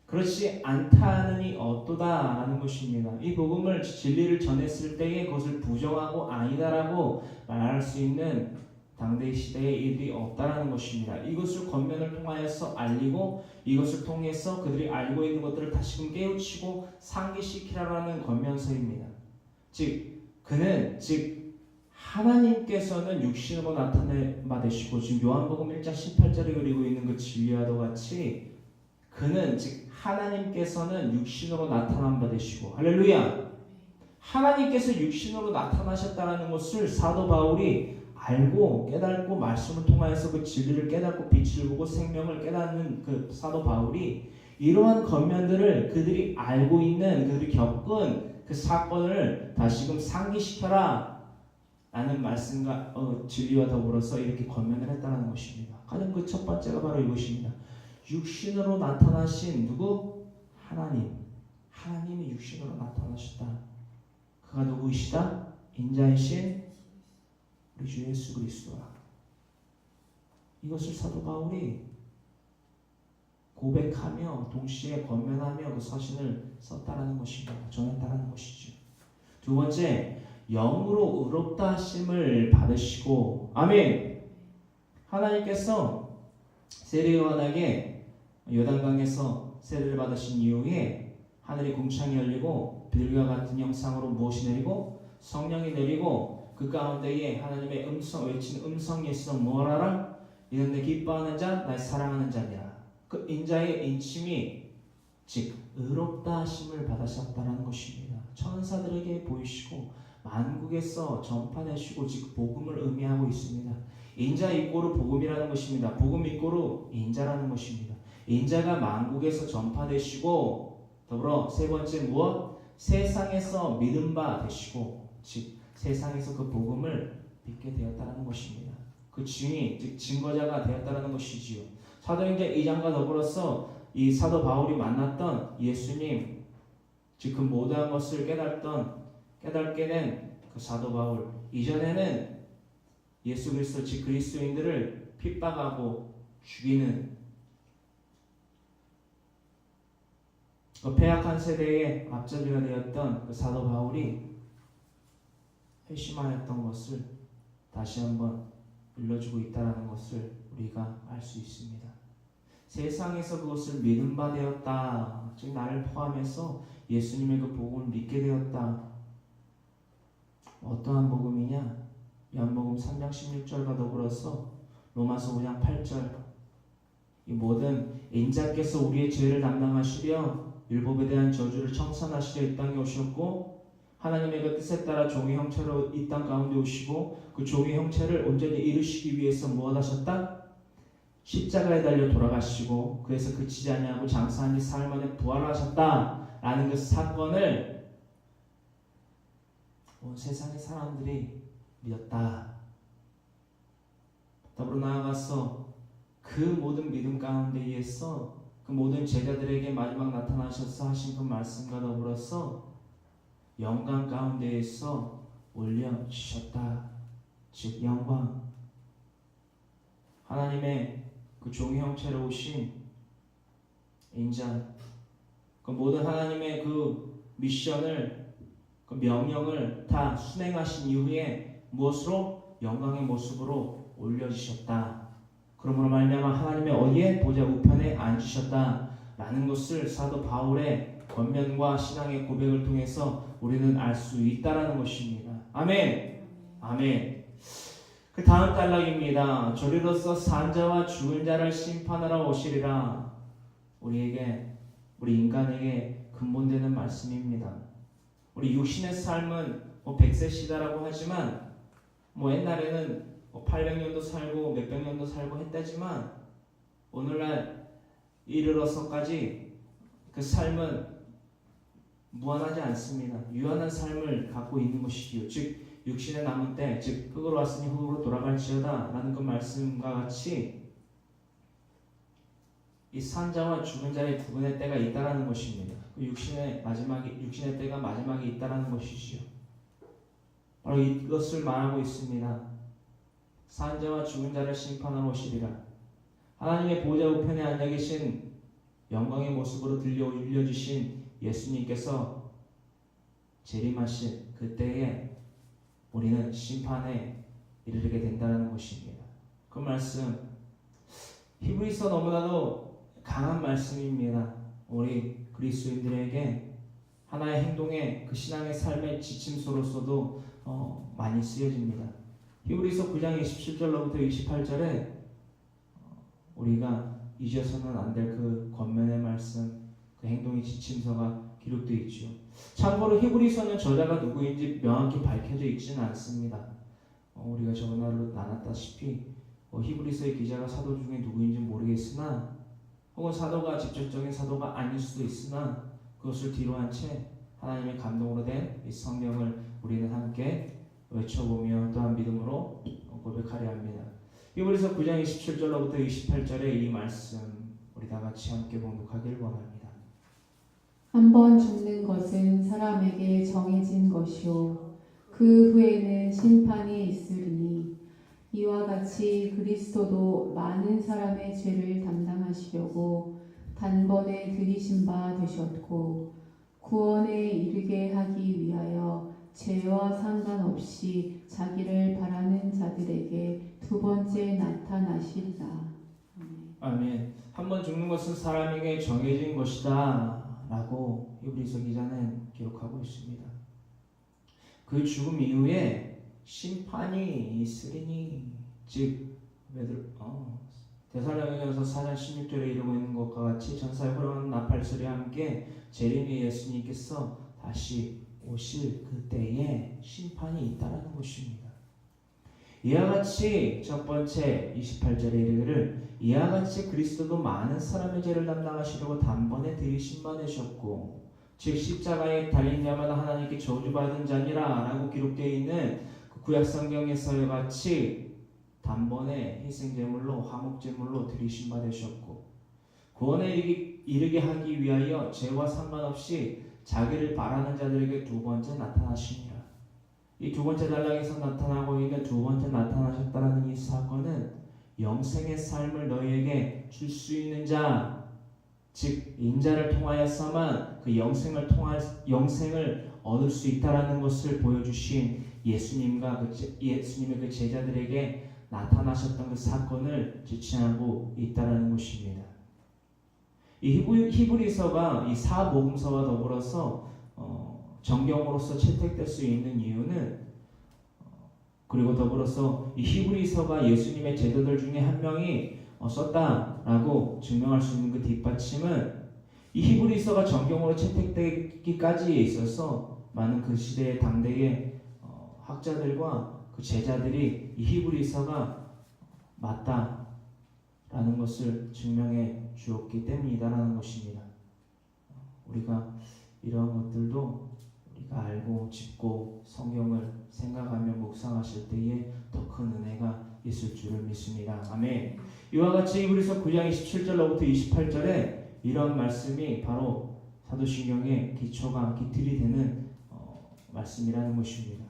그렇지 않다느니 어떠다 라는 것입니다. 이 복음을 진리를 전했을 때에 그것을 부정하고 아니다라고 말할 수 있는 당대 시대에 일이 없다라는 것입니다. 이것을 권면을 통하여서 알리고 이것을 통해서 그들이 알고 있는 것들을 다시금 깨우치고 상기시키라는 권면서입니다. 즉 하나님께서는 육신으로 나타내 받으시고 지금 요한복음 1장 18절에 그리고 있는 그 진리와도 같이 그는 즉 하나님께서는 육신으로 나타난 받으시고 할렐루야. 하나님께서 육신으로 나타나셨다는 것을 사도 바울이 알고 깨닫고 말씀을 통하여서 그 진리를 깨닫고 빛을 보고 생명을 깨닫는 그 사도 바울이 이러한 권면들을 그들이 알고 있는 그들이 겪은 그 사건을 다시금 상기시켜라 라는 말씀과 진리와 더불어서 이렇게 권면을 했다는 것입니다. 가장 그 첫 번째가 바로 이것입니다. 육신으로 나타나신 누구? 하나님이 육신으로 나타나셨다. 그가 누구이시다? 인자이신 우리 주 예수 그리스도라. 이것을 사도 바울이 고백하며 동시에 권면하며 그 서신을 썼다라는 것입니다. 전했다라는 것이죠. 두 번째, 영으로 의롭다 하심을 받으시고 아멘. 하나님께서 세례 요한에게 요단강에서 세례를 받으신 이후에 하늘이 궁창이 열리고 비둘기와 같은 형상으로 무엇이 내리고 성령이 내리고 그 가운데에 하나님의 음성 외친 음성이 있어 뭐라라? 이는 내 기뻐하는 자 날 사랑하는 자니라. 그 인자의 인침이 즉 의롭다 하심을 받으셨다는 것입니다. 천사들에게 보이시고 만국에서 전파되시고 즉 복음을 의미하고 있습니다. 인자 이꼬르 복음이라는 것입니다. 복음 이꼬르 인자라는 것입니다. 인자가 만국에서 전파되시고 더불어 세 번째 무엇? 세상에서 믿음 바 되시고 즉 세상에서 그 복음을 믿게 되었다는 것입니다. 그 증인 즉 증거자가 되었다는 것이지요. 사도행전 2장과 더불어서 이 사도 바울이 만났던 예수님 즉 그 모든 것을 깨닫게 된 그 사도 바울 이전에는 예수 그리스도 즉 그리스도인들을 핍박하고 죽이는 그 패악한 세대의 앞잡이가 되었던 그 사도 바울이 회심하였던 것을 다시 한번 일러주고 있다는 것을 우리가 알 수 있습니다. 세상에서 그것을 믿음 바 되었다. 즉 나를 포함해서 예수님의 그 복음을 믿게 되었다. 어떠한 복음이냐? 요한복음 3장 16절과 더불어서 로마서 5장 8절 이 모든 인자께서 우리의 죄를 담당하시려 율법에 대한 저주를 청산하시려 이 땅에 오셨고 하나님의 그 뜻에 따라 종의 형체로 이 땅 가운데 오시고 그 종의 형체를 온전히 이루시기 위해서 무엇하셨다? 십자가에 달려 돌아가시고 그래서 그치지 아니하고 장사한 지 사흘 만에 부활하셨다 라는 그 사건을 온 세상의 사람들이 믿었다. 더불어 나아가서 그 모든 믿음 가운데에서 그 모든 제자들에게 마지막 나타나셔서 하신 그 말씀과 더불어서 영광 가운데에서 올려주셨다. 즉 영광 하나님의 그 종의 형체로 오신 인자 그 모든 하나님의 그 미션을, 그 명령을 다 순행하신 이후에 무엇으로? 영광의 모습으로 올려주셨다. 그러므로 말미암아 하나님의 어디에? 보좌 우편에 앉으셨다라는 것을 사도 바울의 권면과 신앙의 고백을 통해서 우리는 알 수 있다라는 것입니다. 아멘. 아멘. 그 다음 단락입니다. 저리로서 산자와 죽은 자를 심판하러 오시리라. 우리에게, 우리 인간에게 근본되는 말씀입니다. 우리 육신의 삶은 100세 시대라고 하지만 옛날에는 800년도 살고 몇백 년도 살고 했다지만 오늘날 이르러서까지 그 삶은 무한하지 않습니다. 유한한 삶을 갖고 있는 것이지요. 즉 육신의 남은 때, 즉 흙으로 왔으니 흙으로 돌아갈지어다 라는 그 말씀과 같이 이 산자와 죽은 자의 구분의 때가 있다라는 것입니다. 그 육신의 때가 마지막에 있다라는 것이지요. 바로 이것을 말하고 있습니다. 산자와 죽은 자를 심판하러 오시리라. 하나님의 보좌 우편에 앉아 계신 영광의 모습으로 들려주신 예수님께서 재림하신 그때에 우리는 심판에 이르게 된다는 것입니다. 그 말씀 히브리서 너무나도 강한 말씀입니다. 우리 그리스도인들에게 하나의 행동의 그 신앙의 삶의 지침서로서도 많이 쓰여집니다. 히브리서 9장 27절로부터 28절에 우리가 잊어서는 안 될 그 권면의 말씀, 그 행동의 지침서가 기록되어 있죠. 참고로 히브리서는 저자가 누구인지 명확히 밝혀져 있지는 않습니다. 우리가 저번에도 나눴다시피 히브리서의 기자가 사도 중에 누구인지 모르겠으나 혹은 사도가 직접적인 사도가 아닐 수도 있으나 그것을 뒤로한 채 하나님의 감동으로 된 이 성경을 우리는 함께 외쳐보며 또한 믿음으로 고백하려 합니다. 히브리서 9장 27절로부터 28절의 이 말씀 우리 다 같이 함께 봉독하길 원합니다.
한 번 죽는 것은 사람에게 정해진 것이요 그 후에는 심판이 있으리니 이와 같이 그리스도도 많은 사람의 죄를 담당하시려고 단번에 들이신 바 되셨고 구원에 이르게 하기 위하여 죄와 상관없이 자기를 바라는 자들에게 두 번째 나타나시리라.
아멘. 한 번 죽는 것은 사람에게 정해진 것이다 라고 히브리서 기자는 기록하고 있습니다. 그 죽음 이후에 심판이 있으리니, 즉 데살로니가서 4장 16절에 이르고 있는 것과 같이 전사의 호령하는 나팔 소리와 함께 재림의 예수님께서 다시 오실 그때에 심판이 있다라는 것입니다. 이와 같이 첫 번째 28절에 이르기를 이와 같이 그리스도도 많은 사람의 죄를 담당하시려고 단번에 들이신 바 되셨고, 즉 십자가에 달린 자마다 하나님께 저주받은 자니라 라고 기록되어 있는 그 구약성경에서와 같이 단번에 희생제물로 화목제물로 들이신 바 되셨고, 구원에 이르게 하기 위하여 죄와 상관없이 자기를 바라는 자들에게 두 번째 나타나시니라. 이 두 번째 단락에서 나타나고 있는 두 번째 나타나셨다라는 이 사건은 영생의 삶을 너희에게 줄 수 있는 자, 즉 인자를 통하여서만 그 영생을 얻을 수 있다라는 것을 보여주신 예수님과 예수님의 그 제자들에게 나타나셨던 그 사건을 지칭하고 있다라는 것입니다. 이 히브리서가 이 사복음서와 더불어서 정경으로서 채택될 수 있는 이유는, 그리고 더불어서 이 히브리서가 예수님의 제자들 중에 한 명이 썼다라고 증명할 수 있는 그 뒷받침은, 이 히브리서가 정경으로 채택되기까지에 있어서 많은 그 시대의 당대의 학자들과 그 제자들이 이 히브리서가 맞다라는 것을 증명해 주었기 때문이다라는 것입니다. 우리가 이러한 것들도 우리가 알고 짚고 성경을 생각하며 묵상하실 때에 더 큰 은혜가 있을 줄을 믿습니다. 아멘. 이와 같이 히브리서 9장 27절로부터 28절에 이런 말씀이 바로 사도신경의 기초가 기틀이 되는 말씀이라는 것입니다.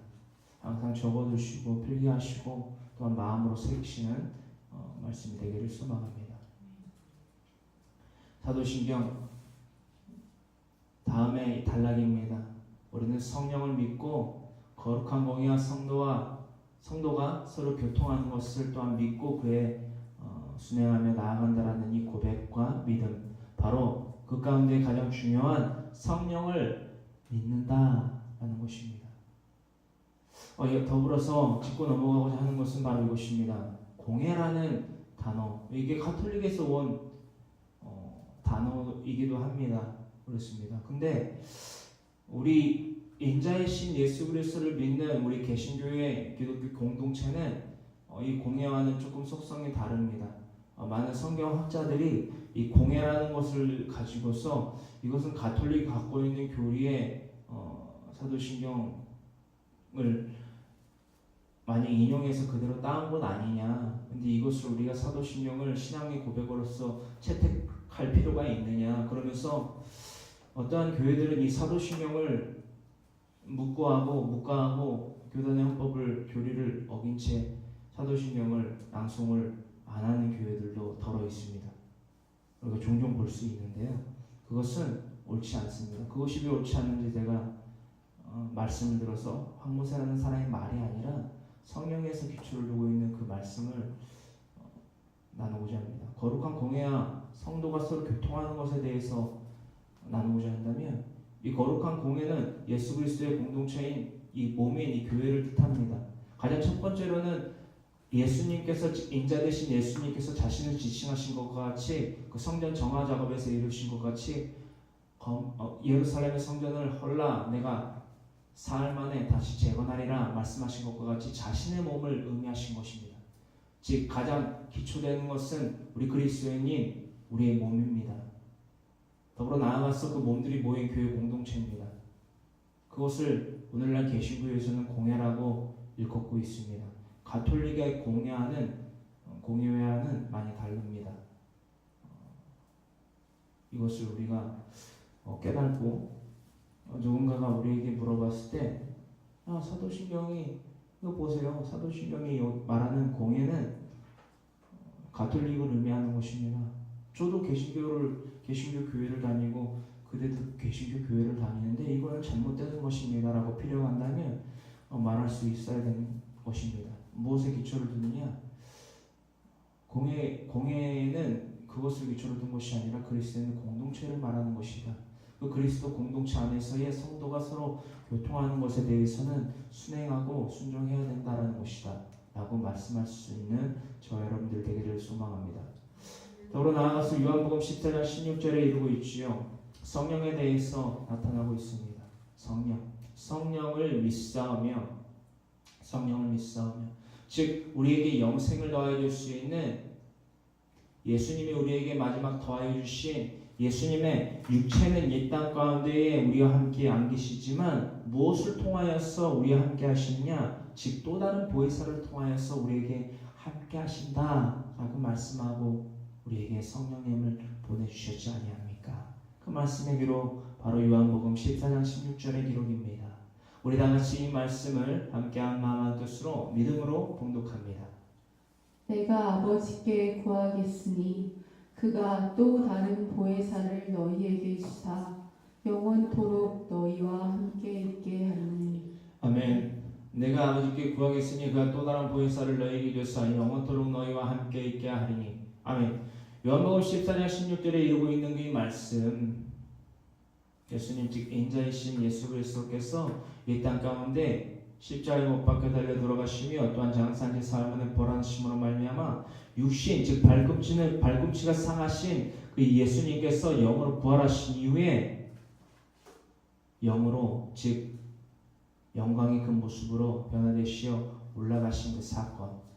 항상 적어두시고 필기하시고 또한 마음으로 새기시는 말씀이 되기를 소망합니다. 사도신경 마음의 단락입니다. 우리는 성령을 믿고 거룩한 공의와 성도가 서로 교통하는 것을 또한 믿고 그에 순행하며 나아간다라는 이 고백과 믿음, 바로 그 가운데 가장 중요한 성령을 믿는다라는 것입니다. 더불어서 짚고 넘어가고자 하는 것은 바로 이것입니다. 공예라는 단어, 이게 가톨릭에서 온 단어이기도 합니다. 그렇습니다. 근데 우리 인자의 신 예수 그리스도를 믿는 우리 개신교의 기독교 공동체는 이 공예와는 조금 속성이 다릅니다. 많은 성경학자들이 이 공예라는 것을 가지고서 이것은 가톨릭이 갖고 있는 교리의 사도신경을 많이 인용해서 그대로 따온 것 아니냐. 근데 이것을 우리가 사도신경을 신앙의 고백으로서 채택할 필요가 있느냐. 그러면서 어떠한 교회들은 이 사도신경을 묵과하고 교단의 헌법을 교리를 어긴 채 사도신경을 낭송을 안 하는 교회들도 더러 있습니다. 우리가 종종 볼 수 있는데요. 그것은 옳지 않습니다. 그것이 왜 옳지 않는지 제가 말씀을 들어서 황무세라는 사람의 말이 아니라 성령에서 기초를 두고 있는 그 말씀을 나누고자 합니다. 거룩한 공예와 성도가 서로 교통하는 것에 대해서 나누고자 한다면 이 거룩한 공예는 예수 그리스도의 공동체인 이 몸인 이 교회를 뜻합니다. 가장 첫 번째로는 예수님께서 인자 되신 예수님께서 자신을 지칭하신 것과 같이 그 성전 정화 작업에서 이루신 것 같이 예루살렘의 성전을 헐라 내가 사흘 만에 다시 재건하리라 말씀하신 것과 같이 자신의 몸을 의미하신 것입니다. 즉 가장 기초되는 것은 우리 그리스도인인 우리의 몸입니다. 더불어 나아가서 그 몸들이 모인 교회 공동체입니다. 그것을 오늘날 개신교에서는 공예라고 일컫고 있습니다. 가톨릭의 공예와는 많이 다릅니다. 이것을 우리가 깨닫고 누군가가 우리에게 물어봤을 때 사도신경이 이거 보세요. 사도신경이 말하는 공예는 가톨릭을 의미하는 것입니다. 저도 개신교 교회를 다니고 그대도 개신교 교회를 다니는데 이거는 잘못된 것입니다 라고 필요가 한다면 말할 수 있어야 되는 것입니다. 무엇에 기초를 두느냐? 공예는 그것을 기초로 둔 것이 아니라 그리스도의 공동체를 말하는 것이다. 그 그리스도 공동체 안에서의 성도가 서로 교통하는 것에 대해서는 순행하고 순종해야 된다는 것이다 라고 말씀할 수 있는 저와 여러분들 되기를 소망합니다. 더불어 나아가서 요한복음 14장 16절에 이루고 있지요. 성령에 대해서 나타나고 있습니다. 성령을 믿사오며 즉 우리에게 영생을 더하여 줄 수 있는 예수님이 우리에게 마지막 더하여 주신 예수님의 육체는 이 땅 가운데에 우리와 함께 안 계시지만 무엇을 통하여서 우리와 함께 하시느냐? 즉 또 다른 보혜사를 통하여서 우리에게 함께 하신다라고 말씀하고 우리에게 성령님을 보내주셨지 아니합니까? 그 말씀의 기록 바로 요한복음 14장 16절의 기록입니다. 우리 다같이 이 말씀을 함께한 마음 한 뜻으로 믿음으로 봉독합니다.
내가 아버지께 구하겠으니 그가 또 다른 보혜사를 너희에게 주사 영원토록 너희와 함께 있게 하리니.
아멘. 내가 아버지께 구하겠으니 그가 또 다른 보혜사를 너희에게 주사 영원토록 너희와 함께 있게 하리니. 아멘. 요한복음 14장 16절에 이루고 있는 이 말씀, 예수님 즉 인자이신 예수 그리스도께서 이 땅 가운데 십자가에 못 박혀 달려 돌아가시며 또한 장사한 지 사흘 만에 부활하심으로 말미암아 육신 즉 발꿈치가 상하신 그 예수님께서 영으로 부활하신 이후에 영으로 즉 영광의 그 모습으로 변화되시어 올라가신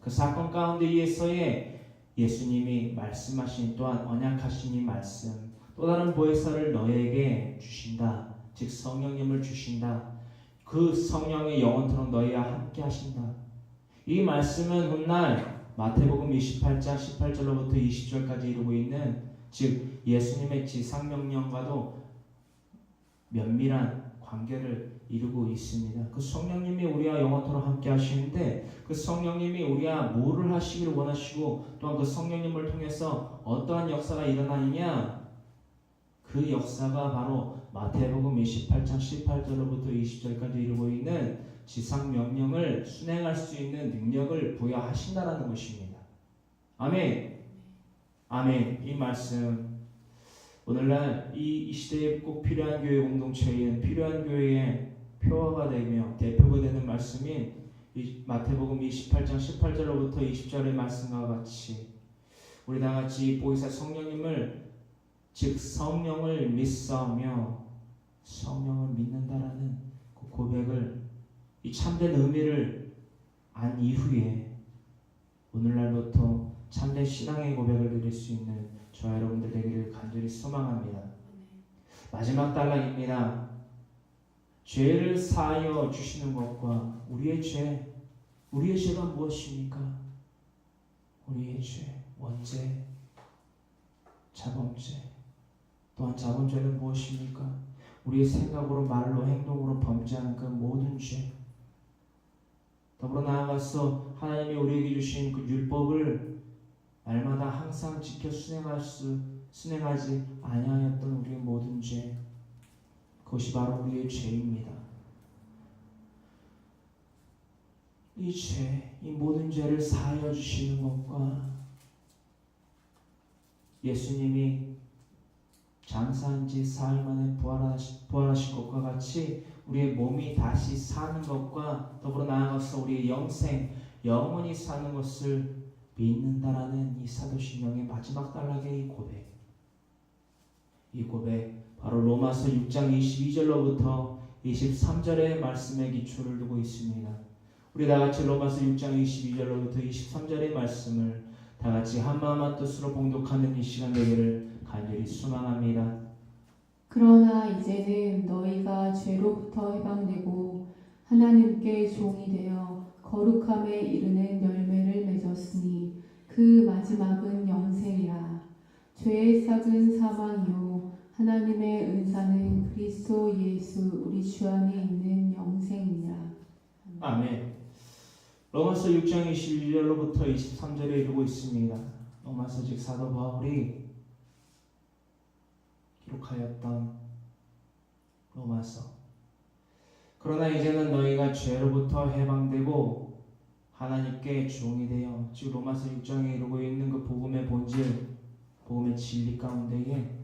그 사건 가운데에서의 예수님이 말씀하신 또한 언약하신 이 말씀, 또 다른 보혜사를 너희에게 주신다. 즉 성령님을 주신다. 그 성령이 영원토록 너희와 함께 하신다. 이 말씀은 훗날 마태복음 28장 18절로부터 20절까지 이루고 있는 즉 예수님의 지상명령과도 면밀한 관계를 이루고 있습니다. 그 성령님이 우리와 영원토록 함께 하시는데 그 성령님이 우리와 뭐를 하시기를 원하시고 또한 그 성령님을 통해서 어떠한 역사가 일어나느냐, 그 역사가 바로 마태복음 28장 18절로부터 20절까지 이루고 있는 지상 명령을 순행할 수 있는 능력을 부여하신다라는 것입니다. 아멘. 아멘. 이 말씀 오늘날 이 시대에 꼭 필요한 교회 공동체에 필요한 교회의 표어가 되며 대표가 되는 말씀인 이 마태복음 28장 18절로부터 20절의 말씀과 같이 우리 다 같이 보이사 성령님을 즉 성령을 믿사오며 성령을 믿는다라는 그 고백을 이 참된 의미를 안 이후에 오늘날부터 참된 신앙의 고백을 드릴 수 있는 저와 여러분들 되기를 간절히 소망합니다. 마지막 단락입니다. 죄를 사하여 주시는 것과 우리의 죄가 무엇입니까? 우리의 죄, 원죄, 자범죄. 또한 자범죄는 무엇입니까? 우리의 생각으로 말로 행동으로 범죄하는 그 모든 죄. 더불어 나아가서 하나님이 우리에게 주신 그 율법을 날마다 항상 지켜 순행하지 아니하였던 우리의 모든 죄. 그것이 바로 우리의 죄입니다. 이 죄, 이 모든 죄를 사하여 주시는 것과 예수님이 장사한 지 사흘 만에 부활하신 것과 같이 우리의 몸이 다시 사는 것과 더불어 나아가서 우리의 영원히 사는 것을 믿는다라는 이 사도신경의 마지막 단락의 이 고백 바로 로마서 6장 22절로부터 23절의 말씀에 기초를 두고 있습니다. 우리 다같이 로마서 6장 22절로부터 23절의 말씀을 다같이 한마음 한뜻으로 봉독하는 이 시간 되기를 간절히 소망합니다.
그러나 이제는 너희가 죄로부터 해방되고 하나님께 종이 되어 거룩함에 이르는 열매를 맺었으니 그 마지막은 영생이라. 죄의 싹은 사망이요 하나님의 은사는 그리스도 예수 우리 주 안에 있는 영생이니라.
아멘. 로마서 6장 22절로부터 23절에 이르고 있습니다. 로마서 즉 사도 바울이 기록하였던 로마서. 그러나 이제는 너희가 죄로부터 해방되고 하나님께 종이 되어 즉 로마서 6장에 이루고 있는 그 복음의 본질, 복음의 진리 가운데에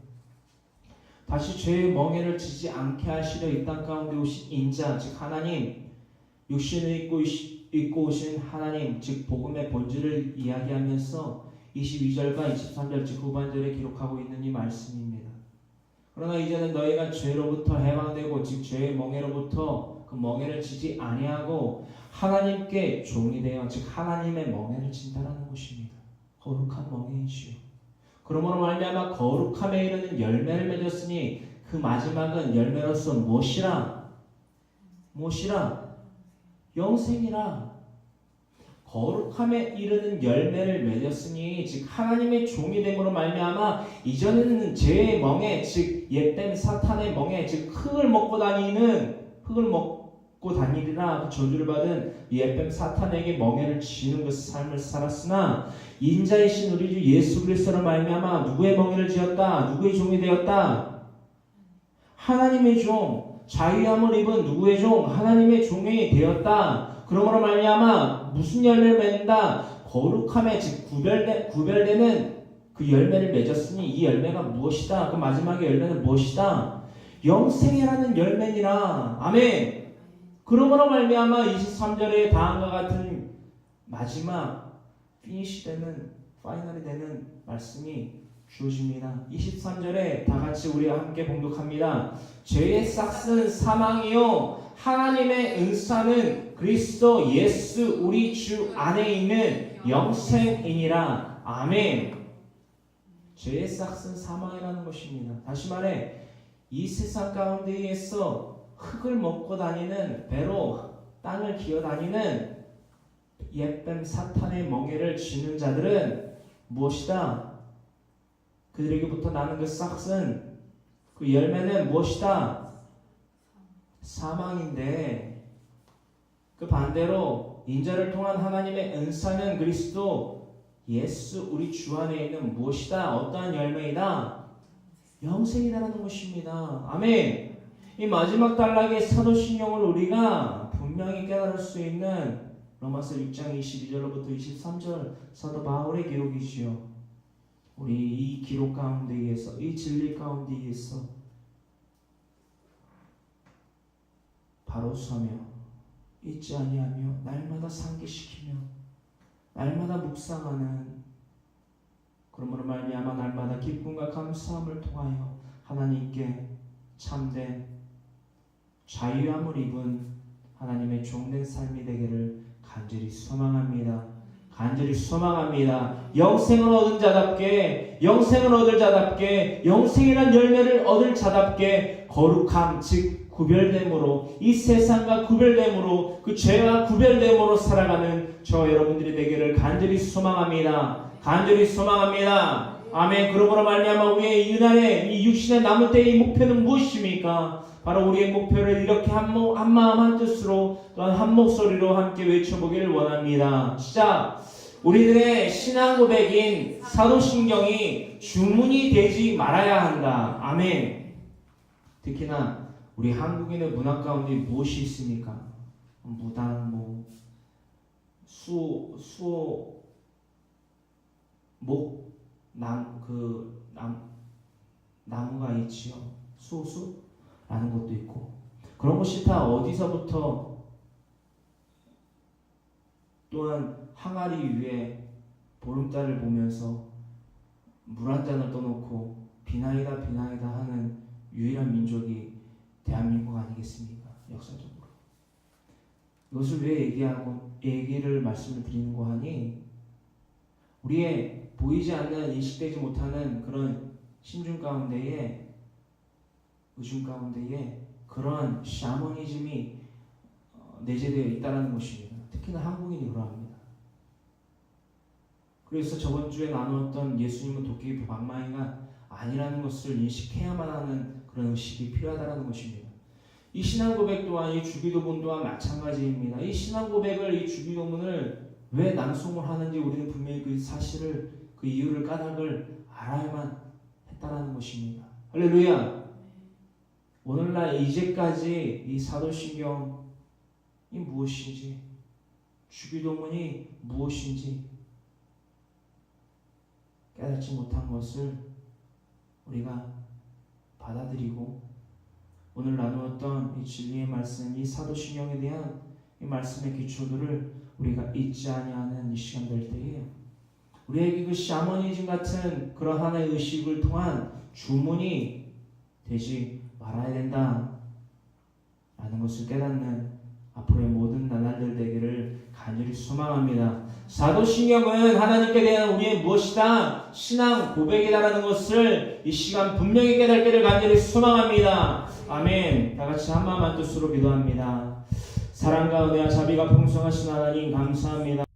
다시 죄의 멍에를 지지 않게 하시려 이 땅 가운데 오신 인자 즉 하나님, 육신을 입고 오신 하나님 즉 복음의 본질을 이야기하면서 22절과 23절 즉 후반절에 기록하고 있는 이 말씀입니다. 그러나 이제는 너희가 죄로부터 해방되고 즉 죄의 멍에로부터 그 멍에를 지지 아니하고 하나님께 종이 되어 즉 하나님의 멍에를 진다라는 것입니다. 거룩한 멍에이시오. 그러므로 말미암아 거룩함에 이르는 열매를 맺었으니 그 마지막은 열매로서 무엇이라? 영생이라. 거룩함에 이르는 열매를 맺었으니 즉 하나님의 종이 됨으로 말미암아 이전에는 죄의 멍에 즉 옛뱀 사탄의 멍에 즉 흙을 먹고 다니리라 그 저주를 받은 옛뱀 사탄에게 멍에를 지는 그 삶을 살았으나 인자이신 우리 주 예수 그리스도로 말미암아 누구의 멍에를 지었다? 누구의 종이 되었다? 하나님의 종, 자유함을 입은 누구의 종? 하나님의 종이 되었다. 그러므로 말미암아 무슨 열매를 맺는다? 거룩함에 즉 구별되는 그 열매를 맺었으니 이 열매가 무엇이다? 그 마지막의 열매는 무엇이다? 영생이라는 열매니라. 아멘. 그러므로 말미암아 23절에 다음과 같은 마지막 피니시 되는 파이널이 되는 말씀이 주어집니다. 23절에 다 같이 우리와 함께 봉독합니다. 죄의 싹은 사망이요 하나님의 은사는 그리스도 예수 우리 주 안에 있는 영생이니라. 아멘. 죄의 싹은 사망이라는 것입니다. 다시 말해 이 세상 가운데에서 흙을 먹고 다니는 배로 땅을 기어다니는 옛뱀 사탄의 멍에를 쥐는 자들은 무엇이다? 그들에게부터 나는 그 싹은 그 열매는 무엇이다? 사망인데 그 반대로 인자를 통한 하나님의 은사는 그리스도 예수 우리 주 안에 있는 무엇이다? 어떠한 열매이다? 영생이라는 것입니다. 아멘. 이 마지막 단락의 사도신경을 우리가 분명히 깨달을 수 있는 로마서 6장 22절부터 23절 사도 바울의 기록이지요. 우리 이 기록 가운데에서, 이 진리 가운데에서 바로 서며 잊지 아니하며 날마다 상기시키며 날마다 묵상하는, 그러므로 말미암아 날마다 기쁨과 감사함을 통하여 하나님께 참된 자유함을 입은 하나님의 종된 삶이 되기를 간절히 소망합니다. 간절히 소망합니다. 영생을 얻은 자답게, 영생을 얻을 자답게, 영생이란 열매를 얻을 자답게 거룩함, 즉 구별됨으로, 이 세상과 구별됨으로, 그 죄와 구별됨으로 살아가는 저 여러분들이 되기를 간절히 소망합니다. 간절히 소망합니다. 아멘. 그러므로 말미암아 우리의 이 날에 이 육신의 남을 때의 목표는 무엇입니까? 바로 우리의 목표를 이렇게 한 마음 한 뜻으로 또한 한 목소리로 함께 외쳐보기를 원합니다. 시작! 우리들의 신앙 고백인 사도신경이 주문이 되지 말아야 한다. 아멘. 특히나 우리 한국인의 문화 가운데 무엇이 있습니까? 무당, 수호, 목, 나무가 있지요. 수호수라는 것도 있고, 그런 것이 다 어디서부터, 또한 항아리 위에 보름달을 보면서 물 한 잔을 떠놓고 비나이다 하는 유일한 민족이 대한민국 아니겠습니까? 역사적으로. 이것을 왜 얘기를 말씀을 드리는 거 하니, 우리의 보이지 않는, 인식되지 못하는 그런 심중 가운데에, 의중 가운데에 그러한 샤머니즘이 내재되어 있다는 것입니다. 특히나 한국인이 그러합니다. 그래서 저번 주에 나누었던 예수님은 도끼 방망이가 아니라는 것을 인식해야만 하는 그런 의식이 필요하다는 것입니다. 이 신앙 고백 또한, 이 주기도문 또한 마찬가지입니다. 이 신앙 고백을, 이 주기도문을 왜 낭송을 하는지 우리는 분명히 그 사실을, 그 이유를, 까닭을 알아야만 했다는 것입니다. 할렐루야. 오늘날 이제까지 이 사도신경이 무엇인지, 주기도문이 무엇인지 깨닫지 못한 것을 우리가 받아들이고, 오늘 나누었던 이 진리의 말씀, 이 사도신경에 대한 이 말씀의 기초들을 우리가 잊지 아니하는 이 시간 될 때에 우리에게 그 샤머니즘 같은 그런 하나의 의식을 통한 주문이 되지 말아야 된다 라는 것을 깨닫는 앞으로의 모든 나날들 되기를 간절히 소망합니다. 사도신경은 하나님께 대한 우리의 무엇이다? 신앙 고백이다라는 것을 이 시간 분명히 깨닫기를 간절히 소망합니다. 아멘. 다같이 한 마음 한 뜻으로 기도합니다. 사랑과 은혜와 자비가 풍성하신 하나님 감사합니다.